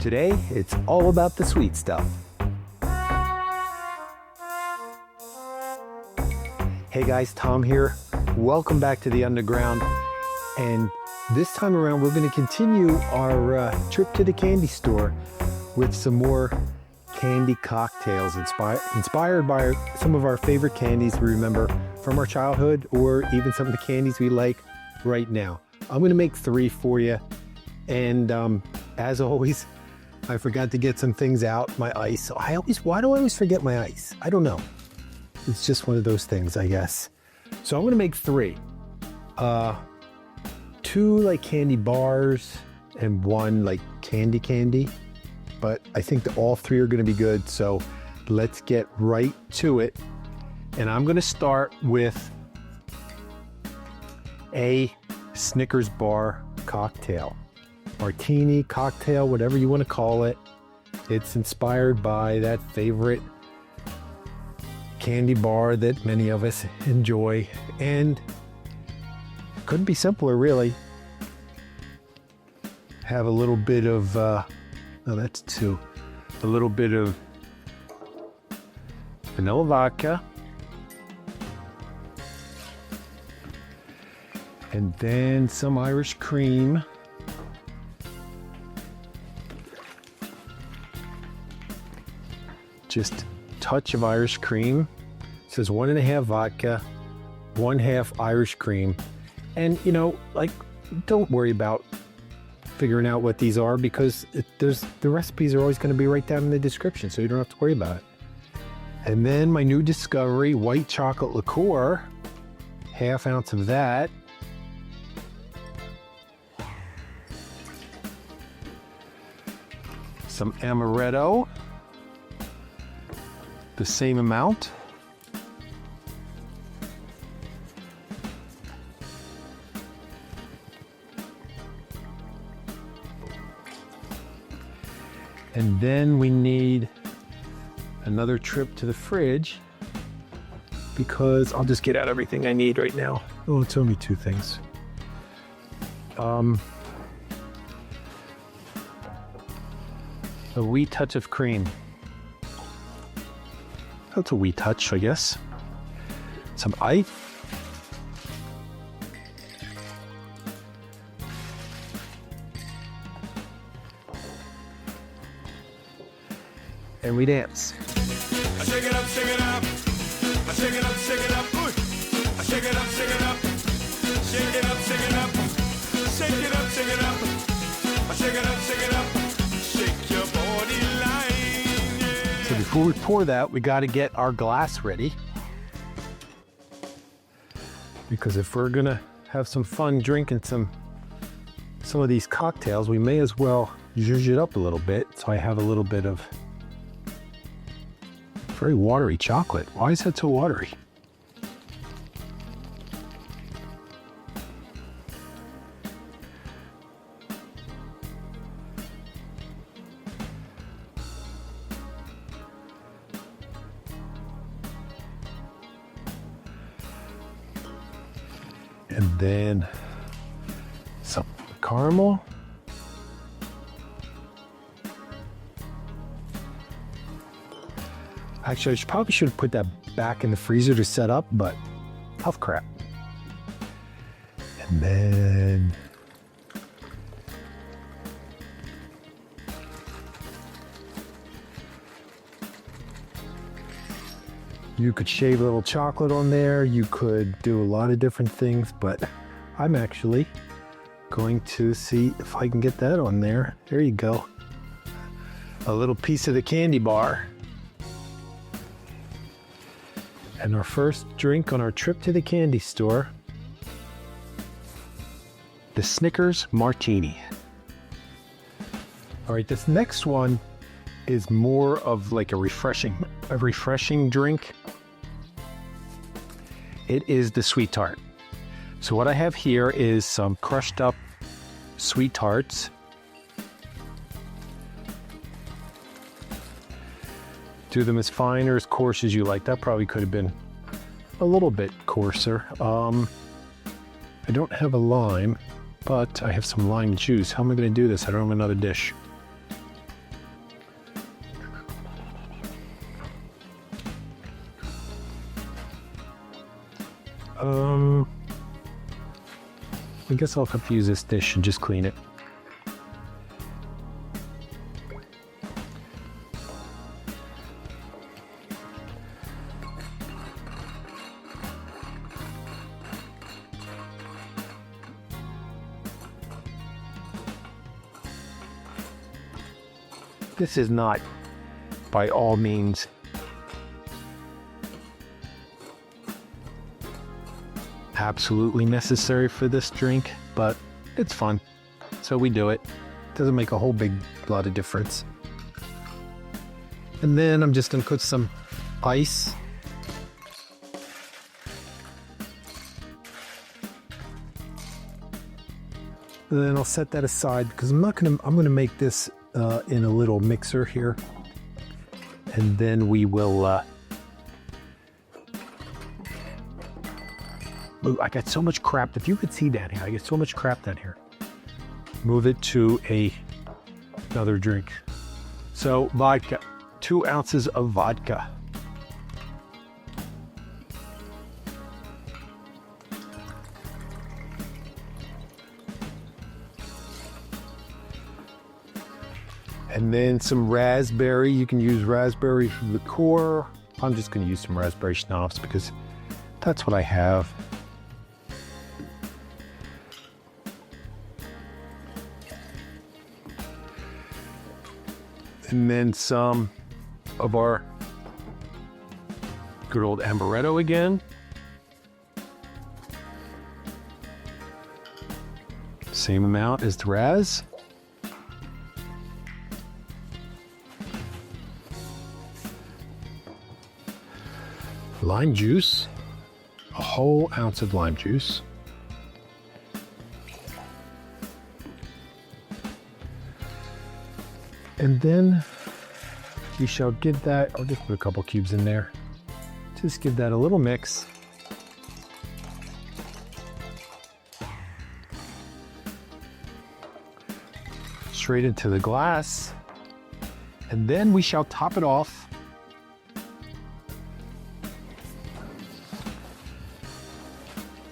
Today, it's all about the sweet stuff. Hey guys, Tom here. Welcome back to the Underground. And this time around, we're going to continue our trip to the candy store with some more candy cocktails inspired by some of our favorite candies we remember from our childhood, or even some of the candies we like right now. I'm going to make 3 for you. And as always, I forgot to get some things out, my ice. Why do I always forget my ice? I don't know. It's just one of those things, I guess. So I'm going to make 3. 2 like candy bars and 1 like candy. But I think that all 3 are going to be good. So let's get right to it. And I'm going to start with a Snickers bar cocktail. Martini, cocktail, whatever you want to call it. It's inspired by that favorite candy bar that many of us enjoy, and couldn't be simpler, really. Have a little bit of a little bit of vanilla vodka, and then some Irish cream. Just a touch of Irish cream. It says 1.5 vodka, 1/2 Irish cream. And you know, like, don't worry about figuring out what these are, because the recipes are always going to be right down in the description, so you don't have to worry about it. And then my new discovery, white chocolate liqueur, 1/2 ounce of that. Some amaretto, the same amount. And then we need another trip to the fridge, because I'll just get out everything I need right now. Oh, it's only 2 things. A wee touch of cream. That's a wee touch, I guess. Some ice. And we dance. I shake it up, shake it up. I shake it up, shake it up. I shake it up, shake it up. Shake it up, shake it up. Shake it up, shake it up. I shake it up, shake it up. Shake your body line, yeah. So before we pour that, we got to get our glass ready, because if we're gonna have some fun drinking some of these cocktails, we may as well zhuzh it up a little bit. So I have a little bit of very watery chocolate. Why is that so watery? And then some caramel. Actually, I probably should have put that back in the freezer to set up, but tough crap. And then you could shave a little chocolate on there. You could do a lot of different things, but I'm actually going to see if I can get that on there. There you go. A little piece of the candy bar. And our first drink on our trip to the candy store, the Snickers Martini. All right, this next one is more of like a refreshing drink. It is the sweet tart. So what I have here is some crushed up sweet tarts. Do them as fine or as coarse as you like. That probably could have been a little bit coarser. I don't have a lime, but I have some lime juice. How am I going to do this? I don't have another dish. I guess I'll have to use this dish and just clean it. This is not, by all means, absolutely necessary for this drink, but it's fun, so we do it. Doesn't make a whole big lot of difference. And then I'm just gonna put some ice. And then I'll set that aside because I'm gonna make this in a little mixer here, and then we will I got so much crap. If you could see down here, I get so much crap down here. Move it to another drink. So vodka, 2 ounces of vodka. And then some raspberry. You can use raspberry liqueur. I'm just going to use some raspberry schnapps because that's what I have. And then some of our good old amaretto again. Same amount as the raz. Lime juice, a whole ounce of lime juice. And then we shall give that, I'll just put a couple cubes in there. Just give that a little mix. Straight into the glass. And then we shall top it off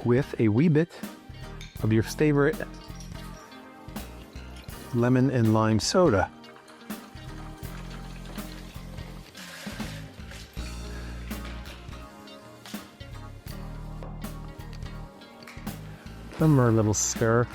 with a wee bit of your favorite lemon and lime soda. One more little stir.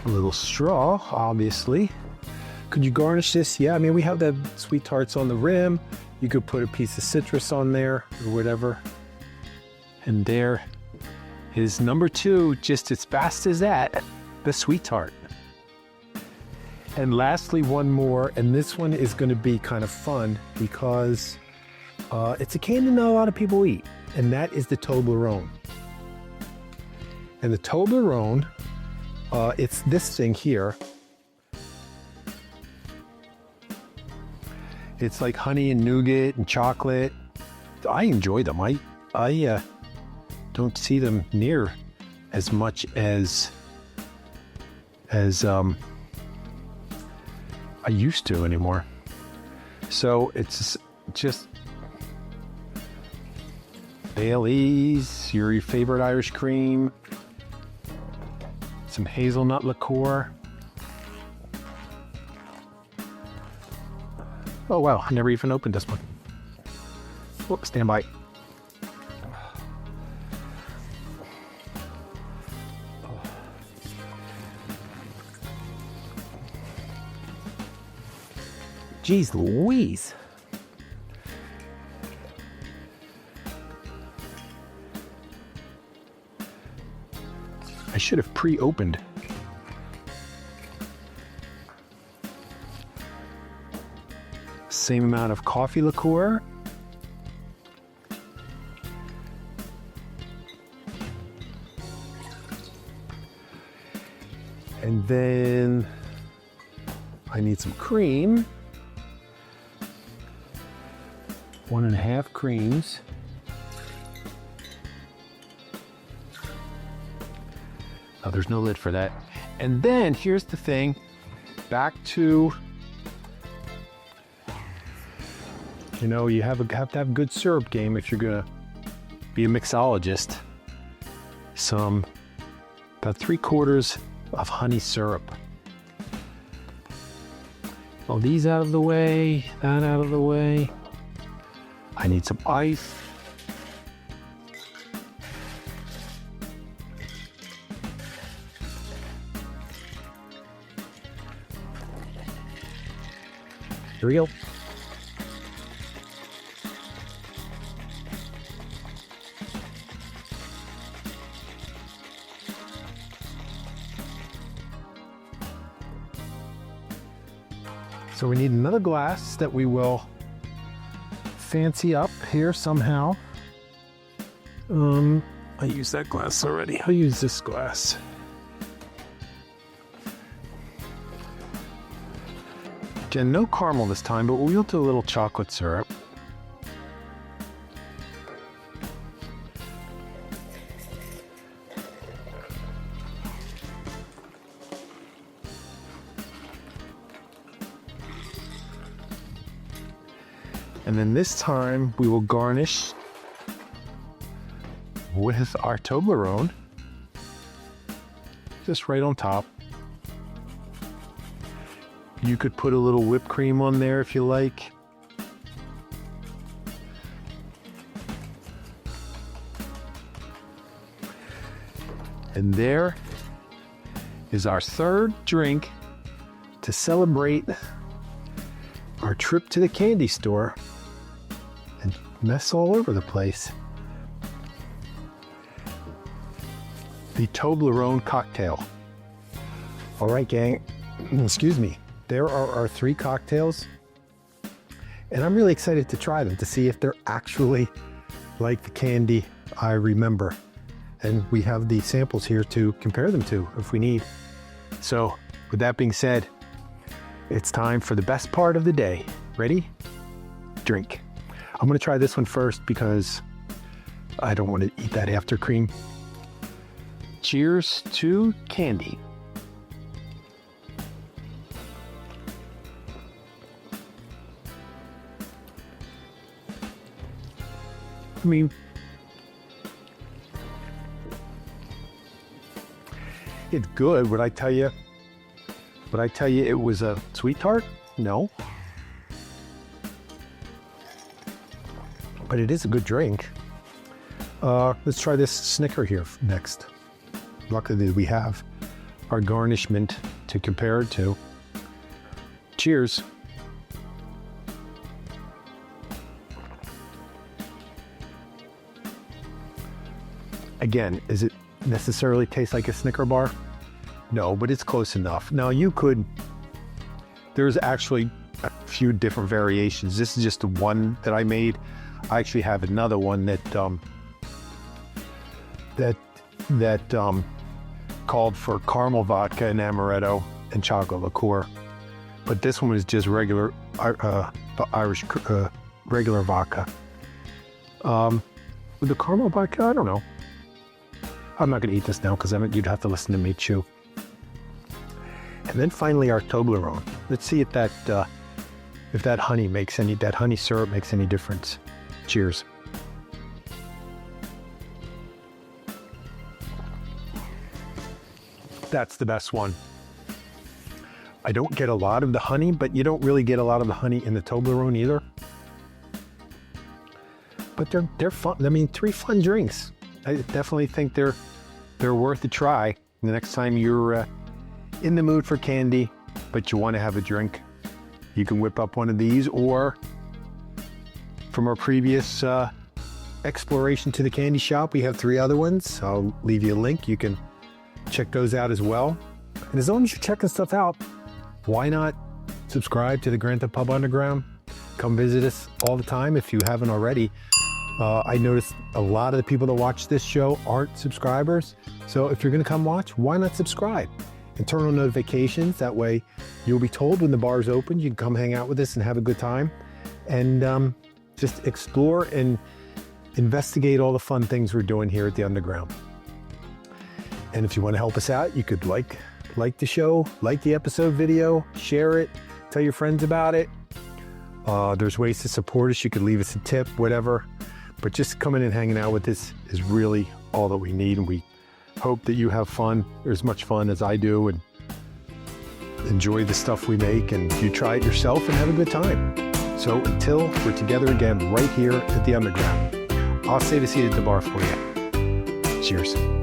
A little straw, obviously. Could you garnish this? Yeah, I mean, we have the sweet tarts on the rim. You could put a piece of citrus on there or whatever. And there is number 2, just as fast as that, the sweet tart. And lastly, one more, and this one is going to be kind of fun because it's a candy not a lot of people eat, and that is the Toblerone. And the Toblerone, it's this thing here. It's like honey and nougat and chocolate. I enjoy them. I don't see them near as much as I used to anymore. So it's just Bailey's, your favorite Irish cream, some hazelnut liqueur. Oh wow, I never even opened this one. Oh, stand by. Jeez Louise. I should have pre-opened. Same amount of coffee liqueur. And then I need some cream. 1.5 creams. Oh, there's no lid for that. And then here's the thing, back to You know, you have to have a good syrup game if you're gonna be a mixologist. About 3/4 of honey syrup. All these out of the way, that out of the way. I need some ice. Here we go. So we need another glass that we will fancy up here somehow. I used that glass already. I'll use this glass. Again, no caramel this time, but we'll do a little chocolate syrup. And then this time we will garnish with our Toblerone, just right on top. You could put a little whipped cream on there if you like. And there is our third drink to celebrate our trip to the candy store and mess all over the place. The Toblerone cocktail. All right, gang, excuse me. There are our 3 cocktails, and I'm really excited to try them to see if they're actually like the candy I remember. And we have the samples here to compare them to if we need. So with that being said, it's time for the best part of the day. Ready? Drink. I'm gonna try this one first because I don't want to eat that after cream. Cheers to candy. I mean, it's good. Would I tell you it was a sweet tart? No. But it is a good drink. Let's try this Snicker here next. Luckily we have our garnishment to compare it to. Cheers. Again, is it necessarily taste like a Snicker bar? No, but it's close enough. Now there's actually a few different variations. This is just the one that I made. I actually have another one that called for caramel vodka and amaretto and chocolate liqueur. But this one was just regular Irish regular vodka. With the caramel vodka, I don't know. I'm not going to eat this now because you'd have to listen to me chew. And then finally our Toblerone. Let's see if that honey syrup makes any difference. Cheers. That's the best one. I don't get a lot of the honey, but you don't really get a lot of the honey in the Toblerone either. But they're fun. I mean, 3 fun drinks. I definitely think they're worth a try. The next time you're in the mood for candy, but you want to have a drink, you can whip up one of these, or from our previous exploration to the candy shop, we have 3 other ones. I'll leave you a link. You can check those out as well. And as long as you're checking stuff out, why not subscribe to the Grand Theft Pub Underground? Come visit us all the time if you haven't already. I noticed a lot of the people that watch this show aren't subscribers. So if you're going to come watch, why not subscribe and turn on notifications? That way you'll be told when the bar's open. You can come hang out with us and have a good time and just explore and investigate all the fun things we're doing here at the Underground. And if you want to help us out, you could like the show, like the episode video, share it, tell your friends about it. There's ways to support us. You could leave us a tip, whatever. But just coming and hanging out with us is really all that we need. And we hope that you have fun, or as much fun as I do, and enjoy the stuff we make, and you try it yourself and have a good time. So until we're together again right here at the Underground, I'll say to see you at the bar for you. Cheers.